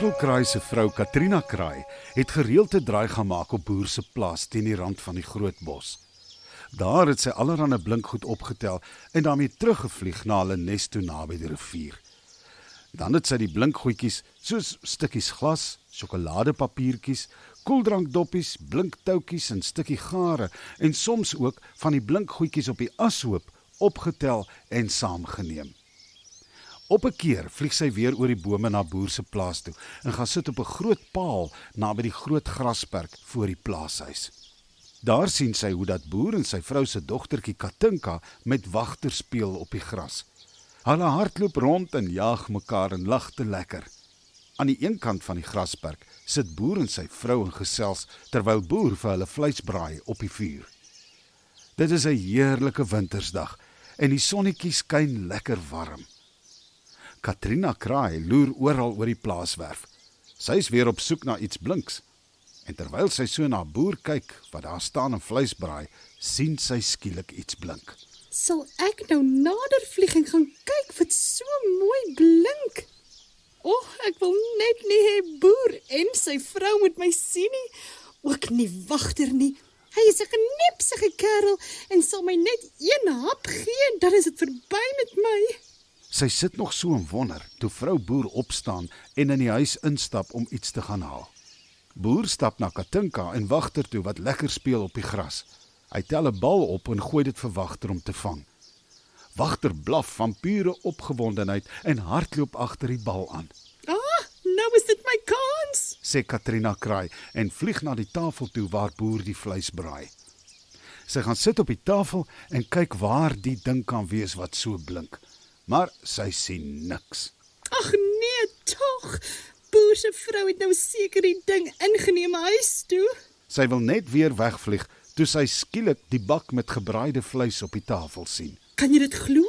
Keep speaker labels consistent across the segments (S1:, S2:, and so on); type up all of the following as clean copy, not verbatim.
S1: Voelkraai se vrou Katrina Kraai het gereeld 'n draai gaan maak op boer se plaas teen die rand van die groot bos. Daar het sy allerlei blinkgoed opgetel en daarmee teruggevlieg na hulle nes toe naby die rivier. Dan het sy die blinkgoedjies soos stukkies glas, sjokoladepapiertjies, koeldrankdoppies, blinktoutjies en stukkie gare en soms ook van die blinkgoedjies op die ashoop opgetel en saamgeneem. Op 'n keer vlieg sy weer oor die bome na boer se plaas toe en gaan sit op 'n groot paal naby die groot grasperk voor die plaashuis. Daar sien sy hoe dat boer en sy vrou se dogtertjie Katinka met wagter speel op die gras. Hulle hardloop rond en jaag mekaar en lag te lekker. Aan die een kant van die grasperk sit boer en sy vrou en gesels terwyl boer vir hulle vleis braai op die vuur. Dit is 'n heerlike wintersdag en die sonnetjie skyn lekker warm. Katrina Kraai loer oral oor die plaaswerf. Sy is weer op soek na iets blinks. En terwyl sy so na boer kyk wat daar staan en vleis braai, sien sy skielik iets blink.
S2: Sal ek nou nader vlieg en gaan kyk wat so mooi blink? Ek wil net nie hê boer en sy vrou moet my sien nie, ook nie wagter nie. Hy is 'n knepsige kerel en sal my net een hap gee en dan is dit verby met my.
S1: Sy sit nog so en wonder, toe vrou boer opstaan en in die huis instap om iets te gaan haal. Boer stap na Katinka en wagter toe wat lekker speel op die gras. Hy tel 'n bal op en gooi dit vir wagter om te vang. Wagter blaf van pure opgewondenheid en hardloop agter die bal aan.
S2: Nou is dit my kans,
S1: Sê Katrina Kraai en vlieg na die tafel toe waar boer die vleis braai. Sy gaan sit op die tafel en kyk waar die ding kan wees wat so blink. Maar sy sien niks.
S2: Ag nee, tog. Boer se vrou het nou seker die ding ingeneem huis toe.
S1: Sy wil net weer wegvlieg toe sy skielik die bak met gebraaide vleis op die tafel sien.
S2: Kan jy dit glo?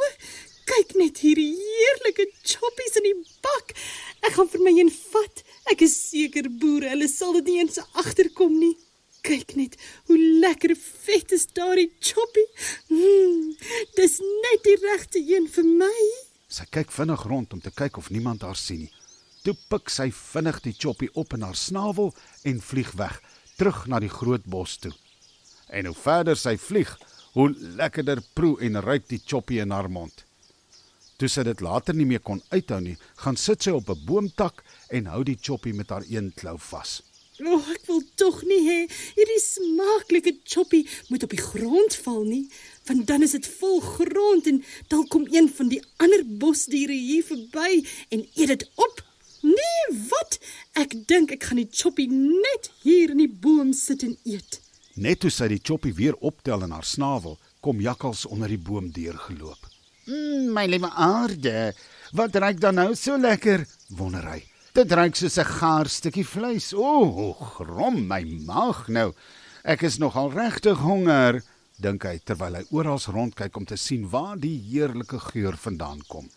S2: Kyk net hierdie heerlike choppies in die bak. Ek gaan vir my een vat. Ek is seker boere, hulle sal dit nie eens agterkom nie. Kyk net hoe lekker vet is daardie choppie. Dis net die regte een vir my.
S1: Sy kyk vinnig rond om te kyk of niemand haar sien nie. Toe pik sy vinnig die choppie op in haar snavel en vlieg weg, terug na die groot bos toe. En hoe verder sy vlieg, hoe lekkerder proe en ruik die choppie in haar mond. Toe sy dit later nie meer kon uithou nie, gaan sit sy op 'n boomtak en hou die choppie met haar een klou vas.
S2: Ek wil tog nie hê hierdie smaaklike choppie moet op die grond val nie, want dan is dit vol grond en dan kom een van die ander bosdiere hier verby en eet dit op. Nee, wat? Ek dink ek gaan die choppie net hier in die boom sit en eet.
S1: Net toe sy die choppie weer optel in haar snavel, kom jakkals onder die boom deurgeloop. My liewe aarde, wat ruik dan nou so lekker, wonder hy. Dit ruik soos 'n gaar stukkie vleis. Grom my maag nou. Ek is nogal regtig honger, dink hy terwyl hy oral rondkyk om te sien waar die heerlike geur vandaan kom.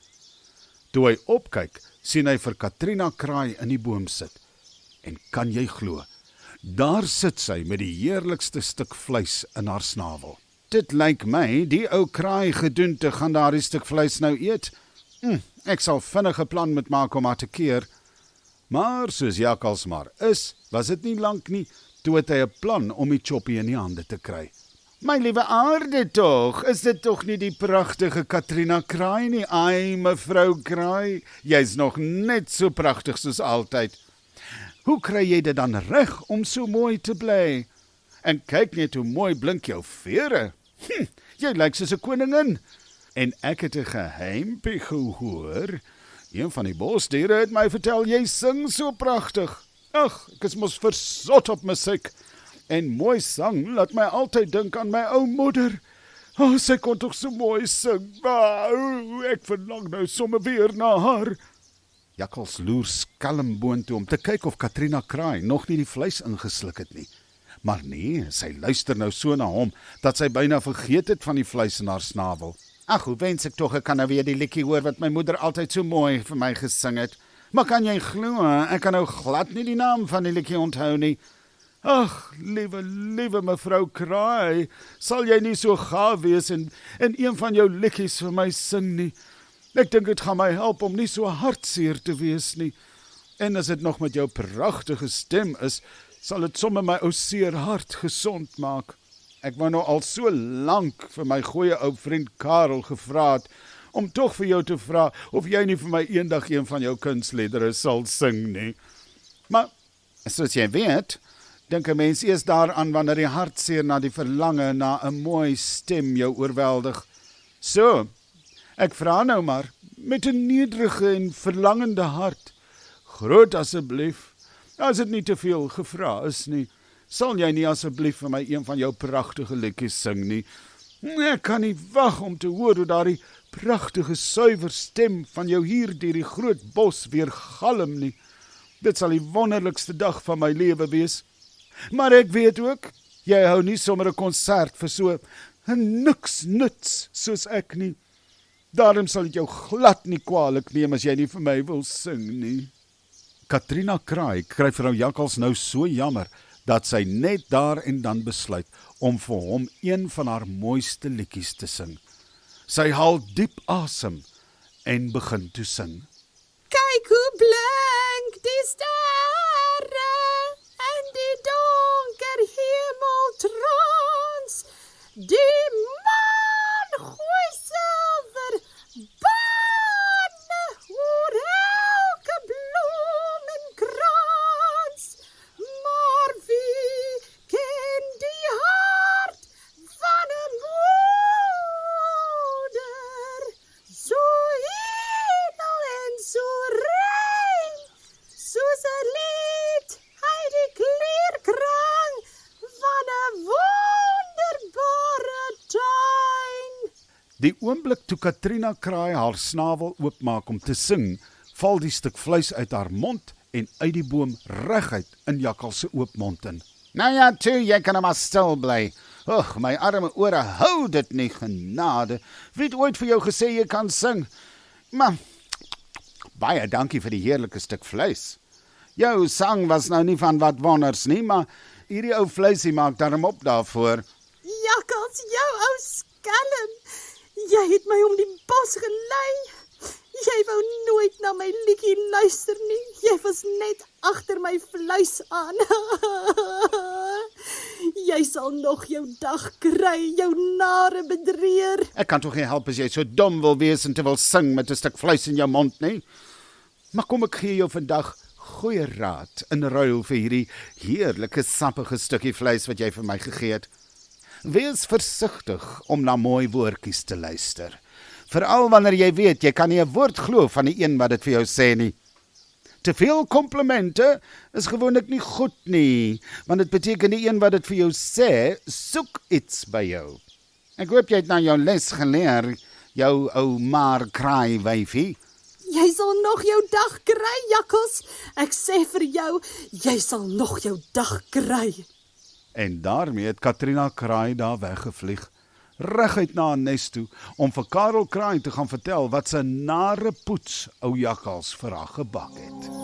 S1: Toe hy opkyk, sien hy vir Katrina Kraai in die boom sit. En kan jy glo, daar sit sy met die heerlikste stuk vleis in haar snavel. Dit lyk my, die ou kraai gedoente gaan daardie stuk vleis nou eet. Ek sal vinnig 'n plan met maak om haar te keer. Maar soos jakkals maar is, was dit nie lank nie, toe het hy 'n plan om die choppie in die hande te kry. My liewe aarde tog, is dit tog nie die pragtige Katrina Kraai nie? Ai, mevrou Kraai, jy's nog net so pragtig soos altyd. Hoe kry jy dit dan reg om so mooi te bly? En kyk net hoe mooi blink jou vere. Jy lyk soos 'n koningin. En ek het 'n geheimpie gehoor. Een van die bosdiere het my vertel jy sing so pragtig. Ag, ek is mos versot op musiek. En mooi sang laat my altyd dink aan my ou moeder. Sy kon tog so mooi sing. Ek verlang nou sommer weer na haar. Jakkals loer skelm boontoe om te kyk of Katrina Kraai nog nie die vleis ingesluk het nie. Maar nee, sy luister nou so na hom, dat sy byna vergeet het van die vleis in haar snavel. Ag, hoe wens ek tog ek kan nou weer die liedjie hoor wat my moeder altyd so mooi vir my gesing het. Maar kan jy glo, ek kan nou glad nie die naam van die liedjie onthou nie. Ag, liewe mevrou Kraai, sal jy nie so gaaf wees en een van jou liedjies vir my sing nie? Ek dink dit gaan my help om nie so hartseer te wees nie. En as dit nog met jou pragtige stem is, sal dit sommer my ou seer hart gesond maak. Ek wou nou al so lank vir my goeie ou vriend Karel gevra het, om tog vir jou te vra of jy nie vir my eendag een van jou kunstliedere sal sing nie. Maar, soos jy weet, dink 'n mens eers daaraan wanneer die hartseer na die verlange na 'n mooi stem jou oorweldig. So, ek vra nou maar, met 'n nederige en verlangende hart, groot asseblief, as dit nie te veel gevra is nie, sal jy nie asseblief vir my een van jou pragtige liedjies sing nie? Ek kan nie wag om te hoor hoe daardie pragtige suiwer stem van jou hier deur die groot bos weer galm nie. Dit sal die wonderlikste dag van my lewe wees. Maar ek weet ook, jy hou nie sommer 'n konsert vir so 'n niks nuts soos ek nie. Daarom sal ek jou glad nie kwaadlik neem as jy nie vir my wil sing nie. Katrina Kraai kry vrou Jakkals nou so jammer, dat sy net daar en dan besluit om vir hom een van haar mooiste liedjies te sing. Sy haal diep asem en begin toe sing.
S2: Kyk hoe blink die sterre en die donker hemeltrans. Die maan gooi silwer bane oor elke bloem en krans. Maar wie ken die hart van 'n moeder? So edel en so rein, soos 'n lied uit die kleerkraan van 'n wonderbare tuin.
S1: Die oomblik toe Katrina Kraai haar snavel oopmaak om te sing, val die stuk vleis uit haar mond en uit die boom reguit in Jakkals se oop mond in. Nou ja, toe, jy kan maar stil bly. Och, my arme ore hou dit nie, genade. Wie het ooit vir jou gesê jy kan sing? Maar, baie dankie vir die heerlike stuk vleis. Jou sang was nou nie van wat wonders nie, maar hierdie ou vleisie maak daarom op daarvoor.
S2: Jakkals, jou ou skelm. Jy het my om die bos gelei. Jy wou nooit na my liedjie luister nie. Jy was net agter my vleis aan. Jy sal nog jou dag kry, jou nare bedrieër. Ek kan tog nie help as jy so dom wil wees en te wil sing met 'n stuk vleis in jou mond nie. Maar kom ek gee jou vandag goeie raad in ruil vir hierdie heerlike sappige stukkie vleis wat jy vir my gegee het. Wees versigtig om na mooi woordjies te luister. Veral wanneer jy weet, jy kan nie 'n woord glo van die een wat dit vir jou sê nie. Te veel komplimente is gewoonlik nie goed nie, want dit beteken die een wat dit vir jou sê, soek iets by jou. Ek hoop jy het nou jou les geleer, jou ou maar kraai wyfie. Jy sal nog jou dag kry, Jakkals. Ek sê vir jou, jy sal nog jou dag kry.
S1: En daarmee het Katrina Kraai daar weggevlieg, reguit na 'n nes toe, om vir Karel Kraai te gaan vertel wat sy nare poets ou Jakkals vir haar gebak het.